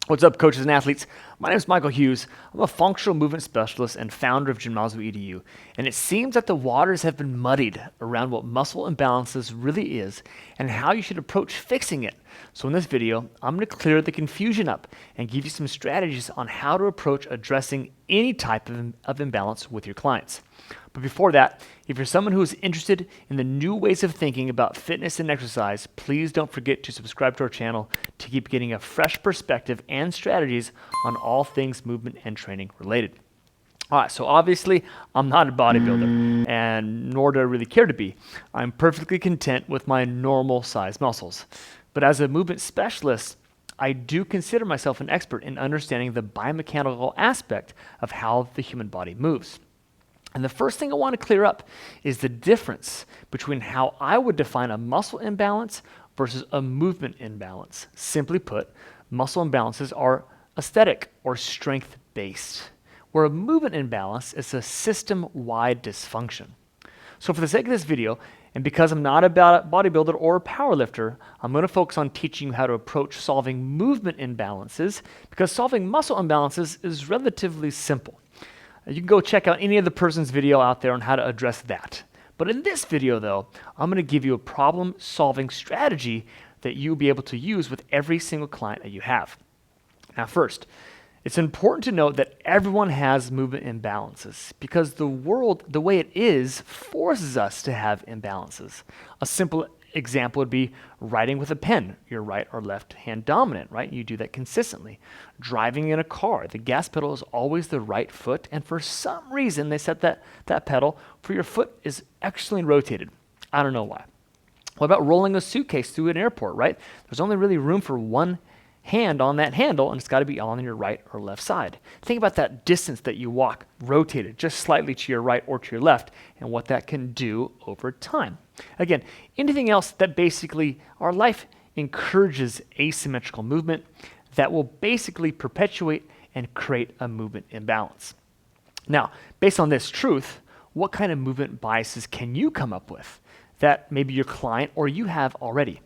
What's up, coaches and athletes? My name is Michael Hughes. I'm a functional movement specialist and founder of Gymnazo EDU. And it seems that the waters have been muddied around what muscle imbalances really is and how you should approach fixing it. So in this video, I'm going to clear the confusion up and give you some strategies on how to approach addressing any type of imbalance with your clients. But before that, if you're someone who is interested in the new ways of thinking about fitness and exercise, please don't forget to subscribe to our channel to keep getting a fresh perspective and strategies on all things movement and training related. All right, so obviously I'm not a bodybuilder, and nor do I really care to be. I'm perfectly content with my normal size muscles. But as a movement specialist, I do consider myself an expert in understanding the biomechanical aspect of how the human body moves. And the first thing I want to clear up is the difference between how I would define a muscle imbalance versus a movement imbalance. Simply put, muscle imbalances are aesthetic or strength-based, where a movement imbalance is a system-wide dysfunction. So for the sake of this video, and because I'm not a bodybuilder or a powerlifter, I'm going to focus on teaching you how to approach solving movement imbalances, because solving muscle imbalances is relatively simple. You can go check out any other person's video out there on how to address that. But in this video, though, I'm going to give you a problem-solving strategy that you'll be able to use with every single client that you have. Now, first, it's important to note that everyone has movement imbalances because the world, the way it is, forces us to have imbalances. A simple example would be writing with a pen. You're right or left hand dominant, right? You do that consistently. Driving in a car, the gas pedal is always the right foot, and for some reason they set that pedal for your foot is excellently rotated. I don't know why. What about rolling a suitcase through an airport, right? There's only really room for one hand on that handle, and it's got to be on your right or left side. Think about that distance that you walk rotated just slightly to your right or to your left and what that can do over time. Again, anything else that basically our life encourages asymmetrical movement that will basically perpetuate and create a movement imbalance. Now, based on this truth, what kind of movement biases can you come up with that maybe your client or you have already?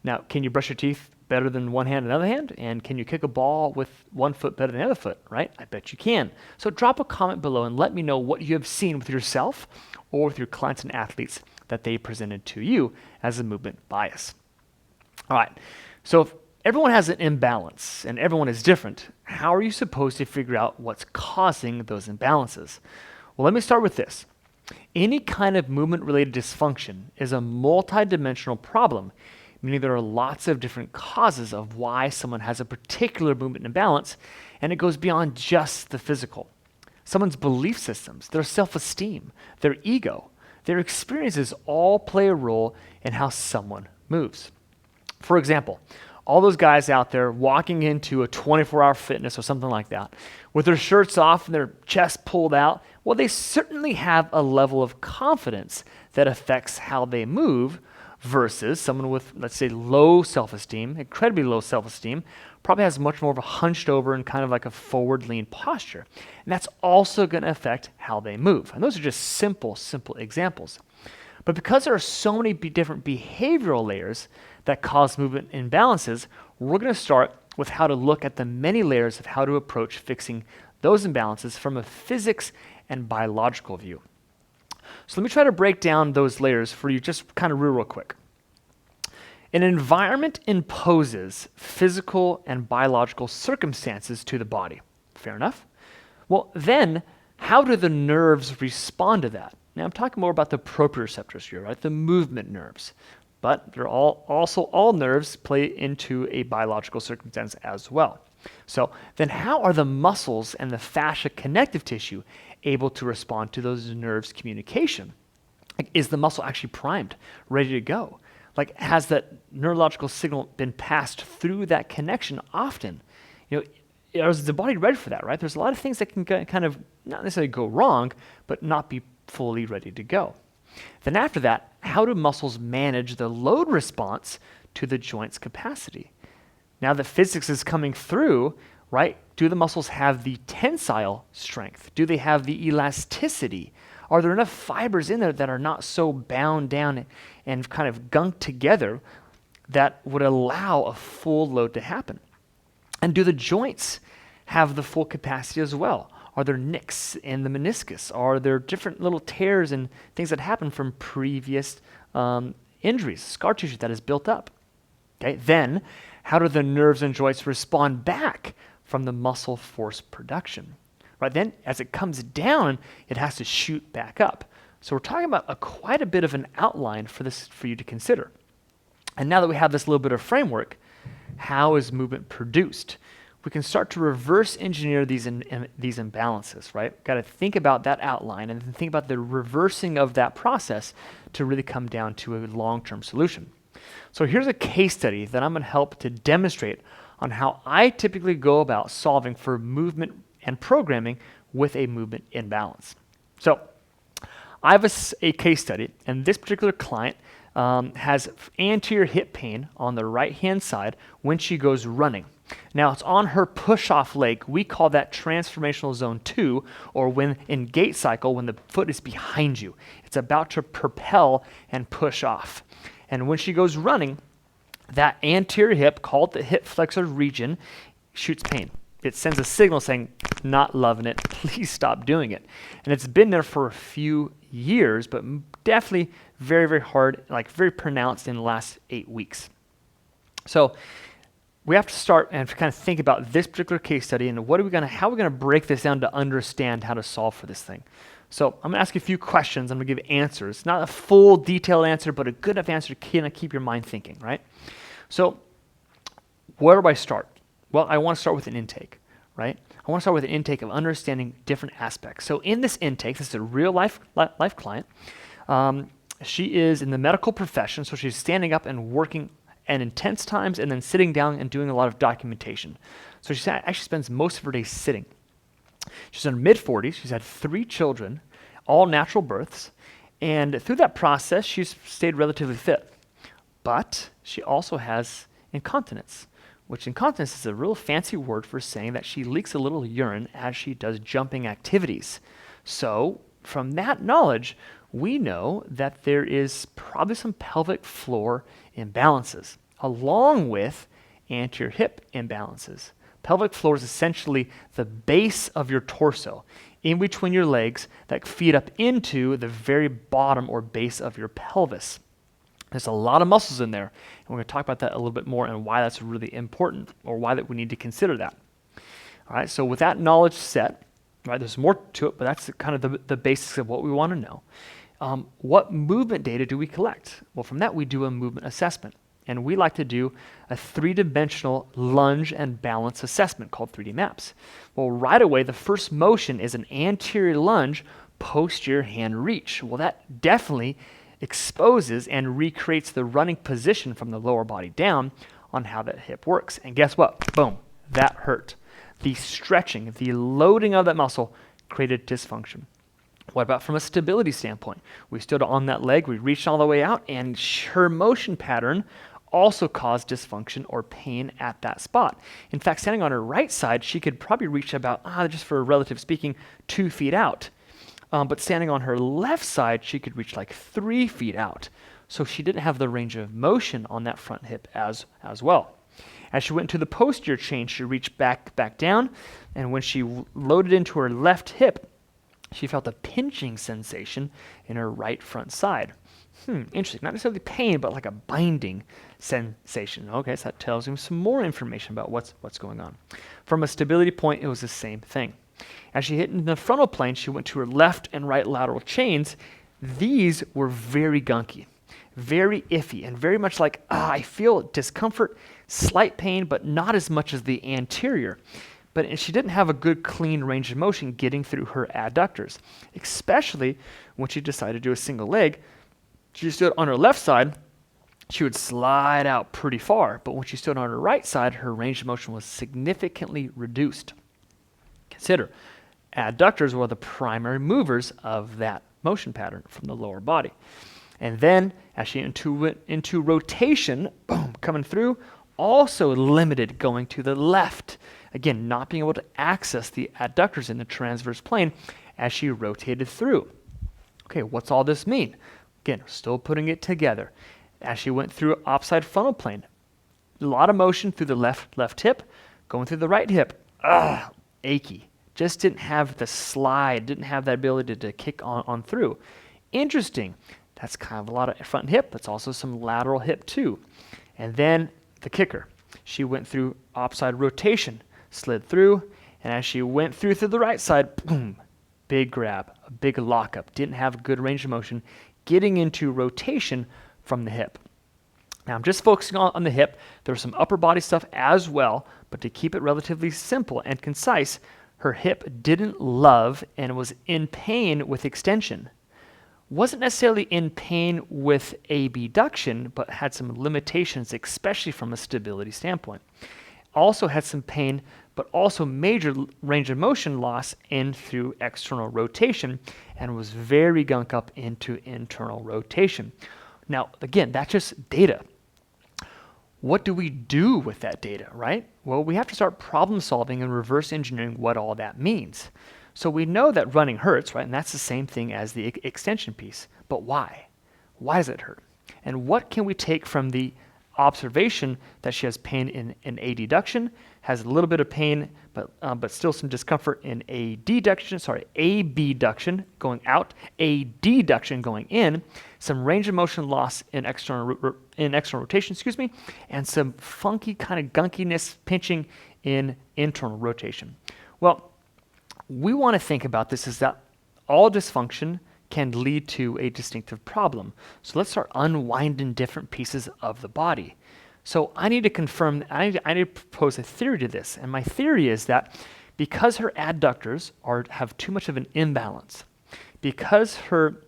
Now, can you brush your teeth better than one hand and another hand? And can you kick a ball with one foot better than the other foot, right? I bet you can. So drop a comment below and let me know what you have seen with yourself or with your clients and athletes that they presented to you as a movement bias. All right, so if everyone has an imbalance and everyone is different, how are you supposed to figure out what's causing those imbalances? Well, let me start with this. Any kind of movement-related dysfunction is a multidimensional problem, meaning there are lots of different causes of why someone has a particular movement imbalance, and it goes beyond just the physical. Someone's belief systems, their self-esteem, their ego, their experiences all play a role in how someone moves. For example, all those guys out there walking into a 24-hour fitness or something like that, with their shirts off and their chest pulled out, well, they certainly have a level of confidence that affects how they move versus someone with, let's say, low self-esteem, incredibly low self-esteem, probably has much more of a hunched over and kind of like a forward lean posture. And that's also going to affect how they move. And those are just simple examples. But because there are so many different behavioral layers that cause movement imbalances, we're going to start with how to look at the many layers of how to approach fixing those imbalances from a physics and biological view. So let me try to break down those layers for you just kind of real quick. An environment imposes physical and biological circumstances to the body. Fair enough? Well, then, how do the nerves respond to that? Now, I'm talking more about the proprioceptors here, right? The movement nerves. But they're all nerves play into a biological circumstance as well. So then how are the muscles and the fascia connective tissue able to respond to those nerves' communication? Like, is the muscle actually primed, ready to go? Like, has that neurological signal been passed through that connection often? Is the body ready for that, right? There's a lot of things that can kind of not necessarily go wrong, but not be fully ready to go. Then after that, how do muscles manage the load response to the joint's capacity? Now that physics is coming through, right, do the muscles have the tensile strength? Do they have the elasticity? Are there enough fibers in there that are not so bound down and kind of gunked together that would allow a full load to happen? And do the joints have the full capacity as well? Are there nicks in the meniscus? Are there different little tears and things that happen from previous injuries, scar tissue that is built up? Okay, then how do the nerves and joints respond back from the muscle force production? Right, then as it comes down, it has to shoot back up. So we're talking about quite a bit of an outline for you to consider. And now that we have this little bit of framework, how is movement produced? We can start to reverse engineer these imbalances, right? Got to think about that outline and then think about the reversing of that process to really come down to a long-term solution. So here's a case study that I'm going to help to demonstrate on how I typically go about solving for movement and programming with a movement imbalance. So I have a case study, and this particular client has anterior hip pain on the right-hand side when she goes running. Now, it's on her push-off leg. We call that transformational zone 2, or when in gait cycle, when the foot is behind you. It's about to propel and push off. And when she goes running, that anterior hip, called the hip flexor region, shoots pain. It sends a signal saying, not loving it, please stop doing it. And it's been there for a few years, but definitely very, very hard, like very pronounced in the last 8 weeks. So we have to start and kind of think about this particular case study and how are we going to break this down to understand how to solve for this thing. So I'm going to ask you a few questions. I'm going to give answers. Not a full detailed answer, but a good enough answer to kind of keep your mind thinking, right? So where do I start? Well, I want to start with an intake, right? I want to start with an intake of understanding different aspects. So in this intake, this is a real life client. She is in the medical profession, so she's standing up and working at intense times and then sitting down and doing a lot of documentation. So she actually spends most of her day sitting. She's in her mid-40s. She's had 3 children, all natural births. And through that process, she's stayed relatively fit. But she also has incontinence, which incontinence is a real fancy word for saying that she leaks a little urine as she does jumping activities. So from that knowledge, we know that there is probably some pelvic floor imbalances, along with anterior hip imbalances. Pelvic floor is essentially the base of your torso, in between your legs, that feed up into the very bottom or base of your pelvis. There's a lot of muscles in there, and we're going to talk about that a little bit more and why that's really important, or why that we need to consider that. All right, so with that knowledge set, right, there's more to it, but that's kind of the basics of what we want to know. What movement data do we collect? Well, from that, we do a movement assessment. And we like to do a 3-dimensional lunge and balance assessment called 3D maps. Well, right away, the first motion is an anterior lunge, posterior hand reach. Well, that definitely exposes and recreates the running position from the lower body down on how that hip works. And guess what? Boom, that hurt. The stretching, the loading of that muscle created dysfunction. What about from a stability standpoint? We stood on that leg, we reached all the way out, and her motion pattern also caused dysfunction or pain at that spot. In fact, standing on her right side, she could probably reach about, just for relative speaking, 2 feet out. But standing on her left side, she could reach like 3 feet out. So she didn't have the range of motion on that front hip as well. As she went to the posterior chain, she reached back down, and when she loaded into her left hip, she felt a pinching sensation in her right front side. Interesting. Not necessarily pain, but like a binding sensation. Okay, so that tells me some more information about what's going on. From a stability point, it was the same thing. As she hit in the frontal plane, she went to her left and right lateral chains. These were very gunky, very iffy, and very much like, I feel discomfort, slight pain, but not as much as the anterior. But she didn't have a good, clean range of motion getting through her adductors, especially when she decided to do a single leg. She stood on her left side, she would slide out pretty far, but when she stood on her right side, her range of motion was significantly reduced. Consider, adductors were the primary movers of that motion pattern from the lower body. And then, as she went into rotation, boom, coming through, also limited going to the left. Again, not being able to access the adductors in the transverse plane as she rotated through. Okay, what's all this mean? Again, still putting it together. As she went through opposite frontal plane, a lot of motion through the left hip, Going through the right hip, achy. Just didn't have the slide, didn't have that ability to kick on through. Interesting. That's kind of a lot of front hip. That's also some lateral hip too. And then the kicker. She went through opposite rotation, slid through, and as she went through the right side, boom, big grab, a big lockup. Didn't have good range of motion, getting into rotation from the hip. Now I'm just focusing on the hip. There's some upper body stuff as well, but to keep it relatively simple and concise, her hip didn't love and was in pain with extension. Wasn't necessarily in pain with abduction, but had some limitations, especially from a stability standpoint. Also had some pain, but also major range of motion loss in through external rotation, and was very gunk up into internal rotation. Now, again, that's just data. What do we do with that data, right? Well, we have to start problem solving and reverse engineering what all that means. So we know that running hurts, right? And that's the same thing as the extension piece. But why? Why does it hurt? And what can we take from the observation that she has pain in adduction, has a little bit of pain, but still some discomfort in abduction going out, adduction going in, some range of motion loss in external rotation, and some funky kind of gunkiness pinching in internal rotation. Well, we want to think about this is that all dysfunction can lead to a distinctive problem. So let's start unwinding different pieces of the body. So I need to confirm, I need to propose a theory to this. And my theory is that because her adductors have too much of an imbalance, because her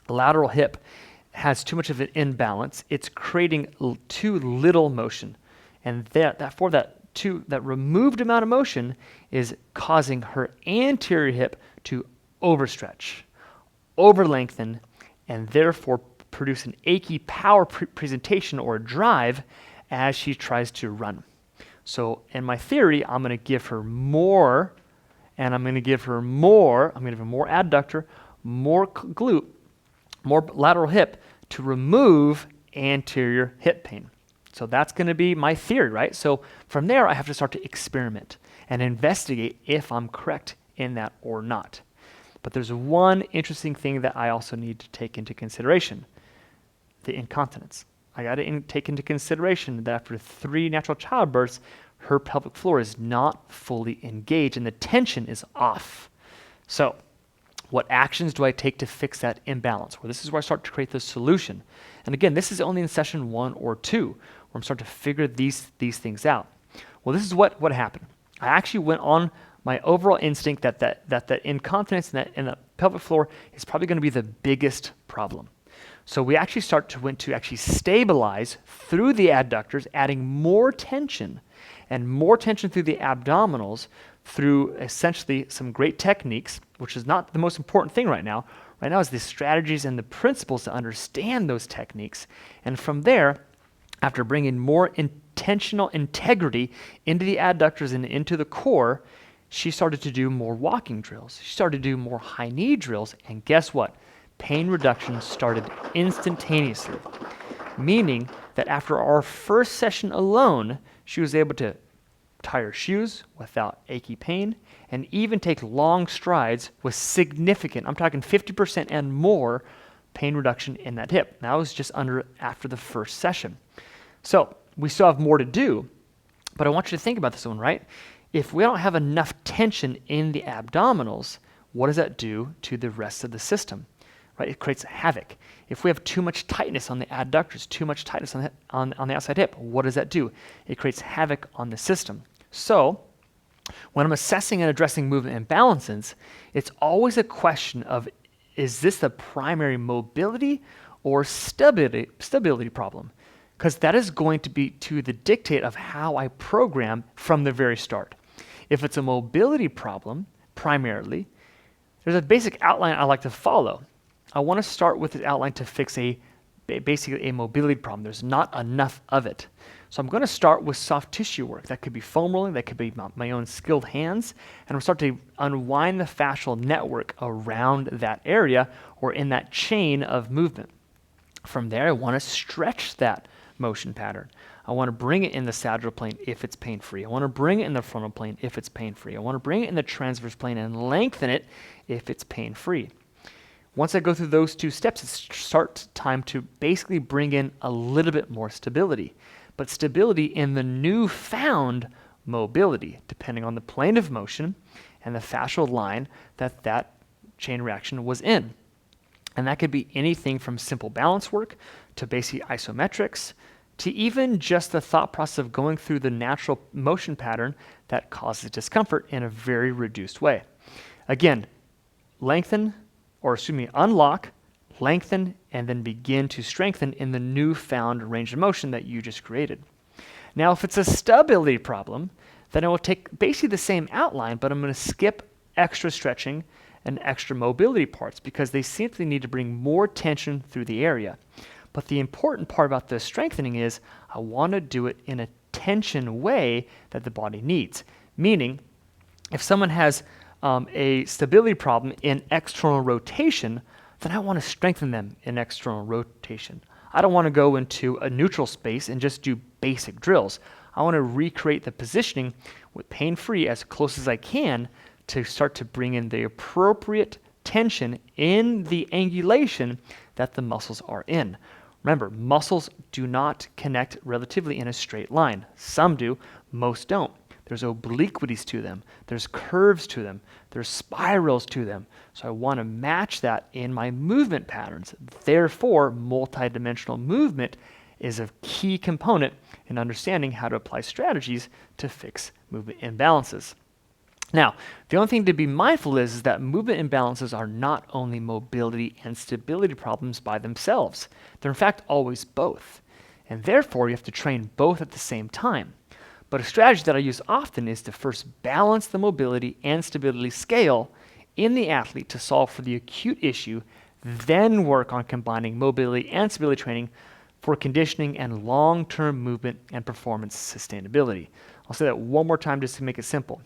lateral hip has too much of an imbalance, it's creating too little motion. And that removed amount of motion is causing her anterior hip to overstretch, over-lengthen, and therefore produce an achy power presentation or drive as she tries to run. So in my theory, I'm going to give her more, and I'm going to give her more adductor, more glute, more lateral hip to remove anterior hip pain. So that's going to be my theory, right? So from there, I have to start to experiment and investigate if I'm correct in that or not. But there's one interesting thing that I also need to take into consideration, the incontinence. I got to take into consideration that after 3 natural childbirths, her pelvic floor is not fully engaged and the tension is off. So what actions do I take to fix that imbalance? Well, this is where I start to create the solution. And again, this is only in session 1 or 2, where I'm starting to figure these things out. Well, this is what happened. I actually went on my overall instinct that incontinence and the pelvic floor is probably going to be the biggest problem. So we actually went to stabilize through the adductors, adding more tension through the abdominals through essentially some great techniques, which is not the most important thing right now. Right now is the strategies and the principles to understand those techniques. And from there, after bringing more intentional integrity into the adductors and into the core, she started to do more walking drills. She started to do more high knee drills. And guess what? Pain reduction started instantaneously, meaning that after our first session alone, she was able to tie her shoes without achy pain and even take long strides with significant, I'm talking 50% and more pain reduction in that hip. That was just after the first session. So we still have more to do, but I want you to think about this one, right? If we don't have enough tension in the abdominals, what does that do to the rest of the system? Right? It creates havoc. If we have too much tightness on the adductors, too much tightness on the outside hip, what does that do? It creates havoc on the system. So when I'm assessing and addressing movement imbalances, it's always a question of, is this the primary mobility or stability problem? Because that is going to be to the dictate of how I program from the very start. If it's a mobility problem, primarily, there's a basic outline I like to follow. I want to start with the outline to fix basically a mobility problem. There's not enough of it. So I'm going to start with soft tissue work. That could be foam rolling, that could be my own skilled hands, and I'll start to unwind the fascial network around that area or in that chain of movement. From there, I want to stretch that motion pattern. I want to bring it in the sagittal plane if it's pain-free. I want to bring it in the frontal plane if it's pain-free. I want to bring it in the transverse plane and lengthen it if it's pain-free. Once I go through those two steps, it's start time to basically bring in a little bit more stability, but stability in the newfound mobility, depending on the plane of motion and the fascial line that chain reaction was in. And that could be anything from simple balance work to basic isometrics to even just the thought process of going through the natural motion pattern that causes discomfort in a very reduced way. Again, unlock, lengthen, and then begin to strengthen in the newfound range of motion that you just created. Now, if it's a stability problem, then I will take basically the same outline, but I'm going to skip extra stretching and extra mobility parts because they simply need to bring more tension through the area. But the important part about the strengthening is I want to do it in a tension way that the body needs. Meaning, if someone has a stability problem in external rotation, then I want to strengthen them in external rotation. I don't want to go into a neutral space and just do basic drills. I want to recreate the positioning with pain-free as close as I can to start to bring in the appropriate tension in the angulation that the muscles are in. Remember, muscles do not connect relatively in a straight line. Some do, most don't. There's obliquities to them. There's curves to them. There's spirals to them. So I want to match that in my movement patterns. Therefore, multidimensional movement is a key component in understanding how to apply strategies to fix movement imbalances. Now, the only thing to be mindful is that movement imbalances are not only mobility and stability problems by themselves. They're in fact always both. And therefore, you have to train both at the same time. But a strategy that I use often is to first balance the mobility and stability scale in the athlete to solve for the acute issue, then work on combining mobility and stability training for conditioning and long-term movement and performance sustainability. I'll say that one more time just to make it simple.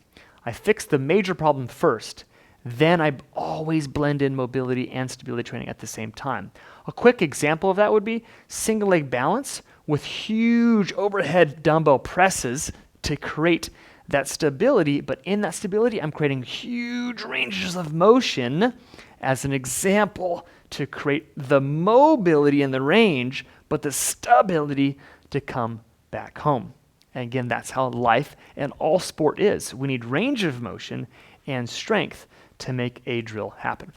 I fix the major problem first, then I always blend in mobility and stability training at the same time. A quick example of that would be single leg balance with huge overhead dumbbell presses to create that stability, but in that stability, I'm creating huge ranges of motion as an example to create the mobility in the range, but the stability to come back home. And again, that's how life and all sport is. We need range of motion and strength to make a drill happen.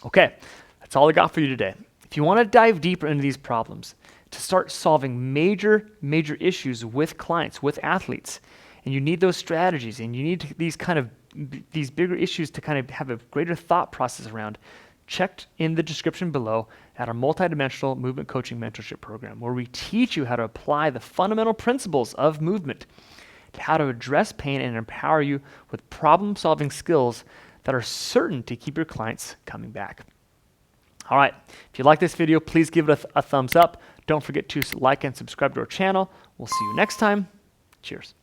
Okay, that's all I got for you today. If you want to dive deeper into these problems, to start solving major issues with clients, with athletes, and you need those strategies, and you need these bigger issues to kind of have a greater thought process around, check in the description below at our multidimensional movement coaching mentorship program, where we teach you how to apply the fundamental principles of movement, how to address pain and empower you with problem-solving skills that are certain to keep your clients coming back. All right, if you like this video, please give it a thumbs up. Don't forget to like and subscribe to our channel. We'll see you next time. Cheers.